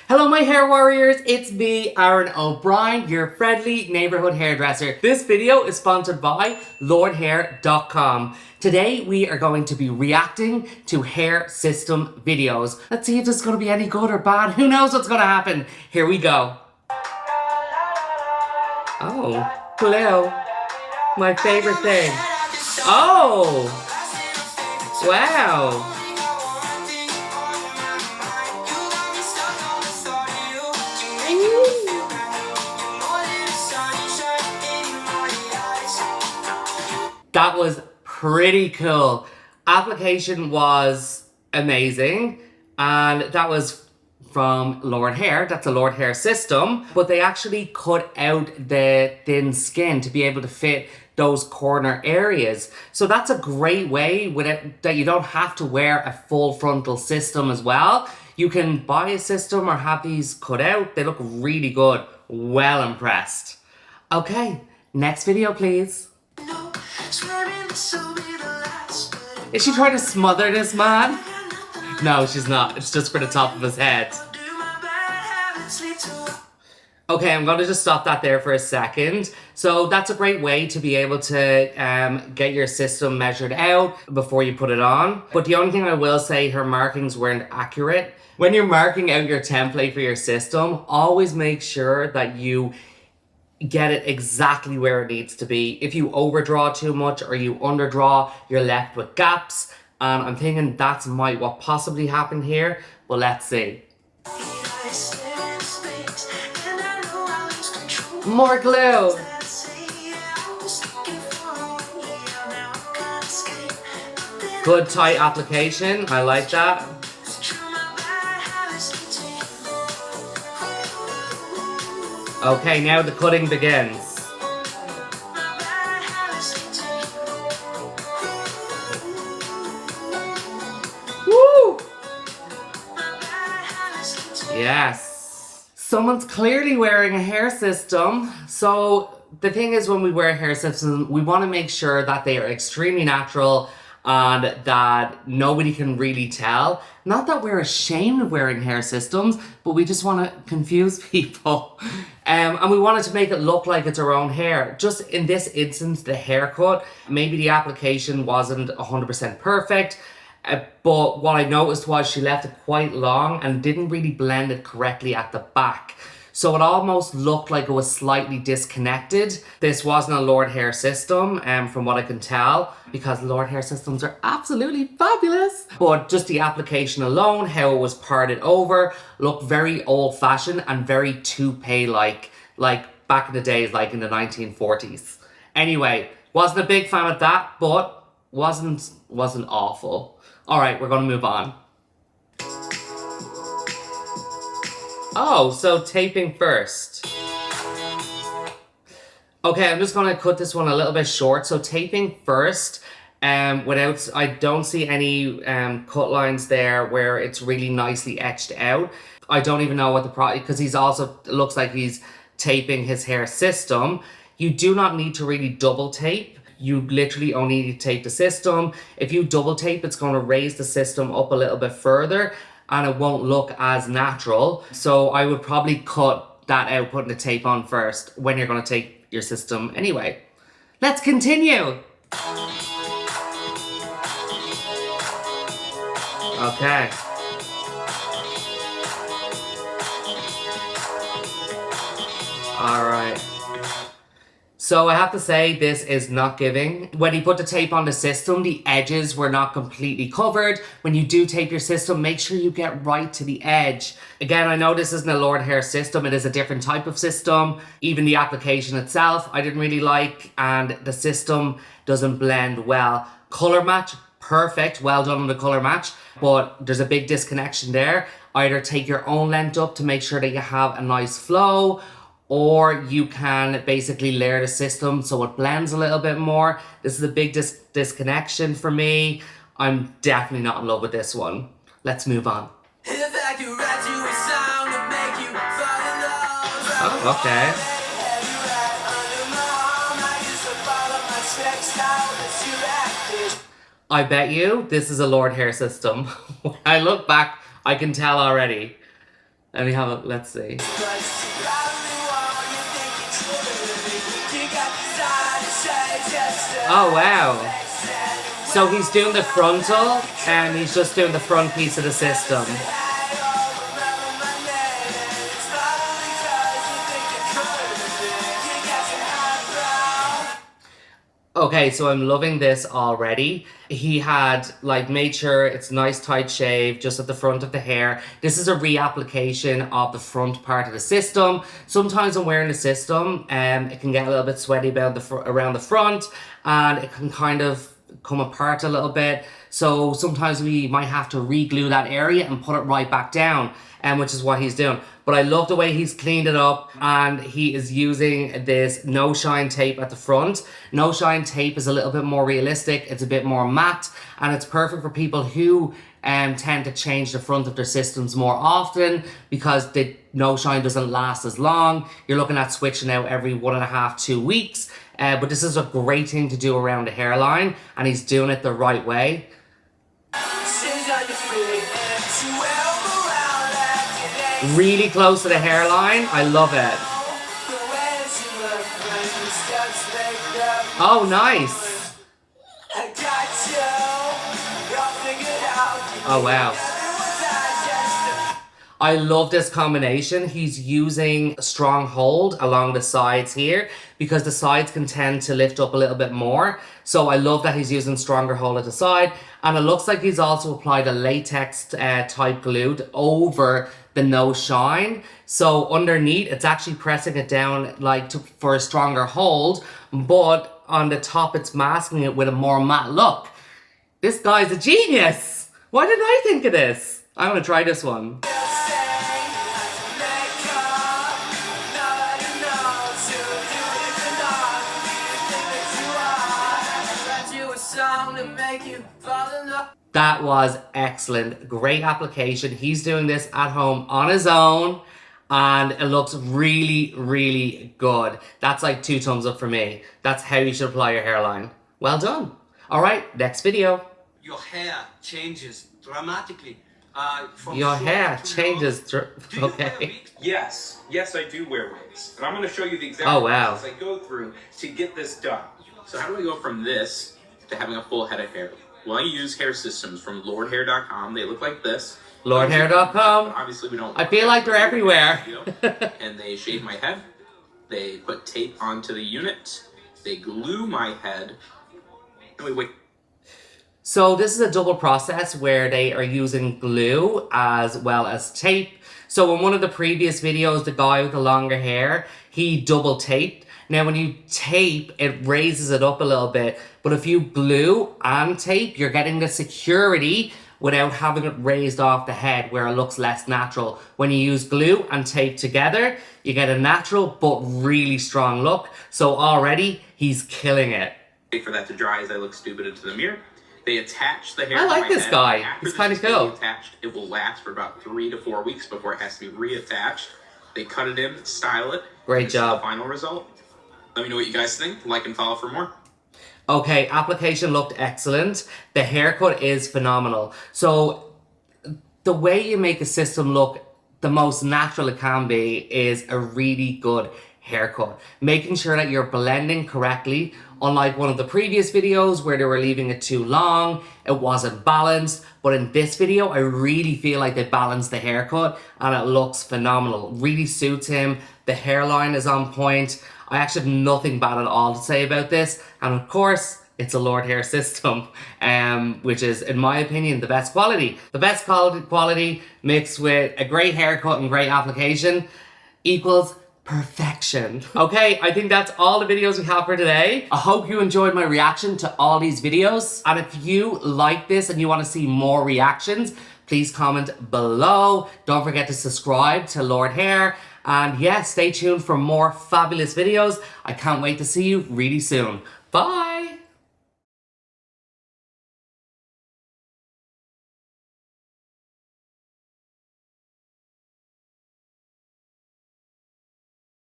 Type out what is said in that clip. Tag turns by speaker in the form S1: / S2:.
S1: Hello my hair warriors, it's me, Aaron O'Brien, your friendly neighborhood hairdresser. This video is sponsored by Lordhair.com. Today we are going to be reacting to hair system videos. Let's see if this is going to be any good or bad. Who knows what's going to happen? Here we go. Oh, hello. My favorite thing. Oh! Wow! That was pretty cool. Application was amazing, and that was from Lordhair. That's a Lordhair system, but they actually cut out the thin skin to be able to fit those corner areas. So that's a great way with it that you don't have to wear a full frontal system as well. You can buy a system or have these cut out. They look really good. Well impressed. Okay, next video please. Is she trying to smother this man? No, she's not. It's just for the top of his head. Okay, I'm going to just stop that there for a second. So that's a great way to be able to get your system measured out before you put it on. But the only thing I will say, her markings weren't accurate. When you're marking out your template for your system, always make sure that you get it exactly where it needs to be. If you overdraw too much or you underdraw, you're left with gaps. And I'm thinking that's what possibly happened here, but let's see. More glue. Good tight application, I like that. Okay, now the cutting begins. Woo! Yes. Someone's clearly wearing a hair system. So the thing is, when we wear hair systems, we want to make sure that they are extremely natural and that nobody can really tell. Not that we're ashamed of wearing hair systems, but we just want to confuse people. And we wanted to make it look like it's our own hair. Just in this instance, the haircut, maybe the application wasn't 100% perfect, but what I noticed was she left it quite long and didn't really blend it correctly at the back. So it almost looked like it was slightly disconnected. This wasn't a Lordhair system, from what I can tell, because Lordhair systems are absolutely fabulous. But just the application alone, how it was parted over, looked very old-fashioned and very toupee-like back in the days, like in the 1940s. Anyway, wasn't a big fan of that, but wasn't awful. All right, we're gonna move on. Oh, so taping first. Okay, I'm just gonna cut this one a little bit short. So taping first, I don't see any cut lines there where it's really nicely etched out. I don't even know what the product, because it looks like he's taping his hair system. You do not need to really double tape. You literally only need to tape the system. If you double tape, it's gonna raise the system up a little bit further and it won't look as natural. So I would probably cut that out, putting the tape on first when you're gonna tape your system anyway. Let's continue. Okay. All right. So I have to say, this is not giving. When he put the tape on the system, the edges were not completely covered. When you do tape your system, make sure you get right to the edge. Again, I know this isn't a Lordhair system. It is a different type of system. Even the application itself, I didn't really like, and the system doesn't blend well. Color match, perfect. Well done on the color match, but there's a big disconnection there. Either take your own length up to make sure that you have a nice flow, or you can basically layer the system so it blends a little bit more. This is a big disconnection for me. I'm definitely not in love with this one. Let's move on. Oh, okay. I bet you this is a Lordhair system. When I look back, I can tell already. Let me have a, let's see. Oh, wow. So he's doing the frontal, and he's just doing the front piece of the system. Okay, so I'm loving this already. He had like made sure it's nice tight shave just at the front of the hair. This is a reapplication of the front part of the system. Sometimes when wearing the system, it can get a little bit sweaty about around the front, and it can kind of come apart a little bit. So sometimes we might have to re-glue that area and put it right back down, which is what he's doing. But I love the way he's cleaned it up, and he is using this no shine tape at the front. No shine tape is a little bit more realistic. It's a bit more matte, and it's perfect for people who tend to change the front of their systems more often because the no shine doesn't last as long. You're looking at switching out every 1.5 to 2 weeks. But this is a great thing to do around the hairline, and he's doing it the right way. Really close to the hairline. I love it. Oh, nice. Oh, wow. I love this combination. He's using a strong hold along the sides here because the sides can tend to lift up a little bit more. So I love that he's using stronger hold at the side. And it looks like he's also applied a latex type glue over the no shine. So underneath, it's actually pressing it down like for a stronger hold, but on the top, it's masking it with a more matte look. This guy's a genius. Why didn't I think of this? I'm gonna try this one. That was excellent. Great application. He's doing this at home on his own, and it looks really, really good. That's like 2 thumbs up for me. That's how you should apply your hairline. Well done. All right, next video.
S2: Your hair changes dramatically.
S1: Your hair changes. Okay.
S2: Yes, I do wear wigs, and I'm going to show you the exact process I go through to get this done. So how do I go from this to having a full head of hair? Well, I use hair systems from Lordhair.com. They look like this.
S1: Lordhair.com.
S2: Obviously, we don't.
S1: I feel like they're everywhere.
S2: And they shave my head. They put tape onto the unit. They glue my head. And we wait.
S1: So this is a double process where they are using glue as well as tape. So in one of the previous videos, the guy with the longer hair, he double taped. Now when you tape, it raises it up a little bit. But if you glue and tape, you're getting the security without having it raised off the head where it looks less natural. When you use glue and tape together, you get a natural but really strong look. So already, he's killing it.
S2: Wait for that to dry as I look stupid into the mirror. They attach the hair.
S1: I like this guy. He's kind of cool.
S2: Attached, it will last for about 3 to 4 weeks before it has to be reattached. They cut it in, style it.
S1: Great job.
S2: The final result. Let me know what you guys think. Like and follow for more.
S1: Okay, application looked excellent. The haircut is phenomenal. So the way you make a system look the most natural it can be is a really good haircut. Making sure that you're blending correctly. Unlike one of the previous videos where they were leaving it too long, it wasn't balanced. But in this video, I really feel like they balanced the haircut and it looks phenomenal. Really suits him. The hairline is on point. I actually have nothing bad at all to say about this. And of course, it's a Lordhair system, which is, in my opinion, the best quality. The best quality mixed with a great haircut and great application equals perfection. Okay, I think that's all the videos we have for today. I hope you enjoyed my reaction to all these videos. And if you like this and you want to see more reactions, please comment below. Don't forget to subscribe to Lordhair. And yeah, stay tuned for more fabulous videos. I can't wait to see you really soon. Bye!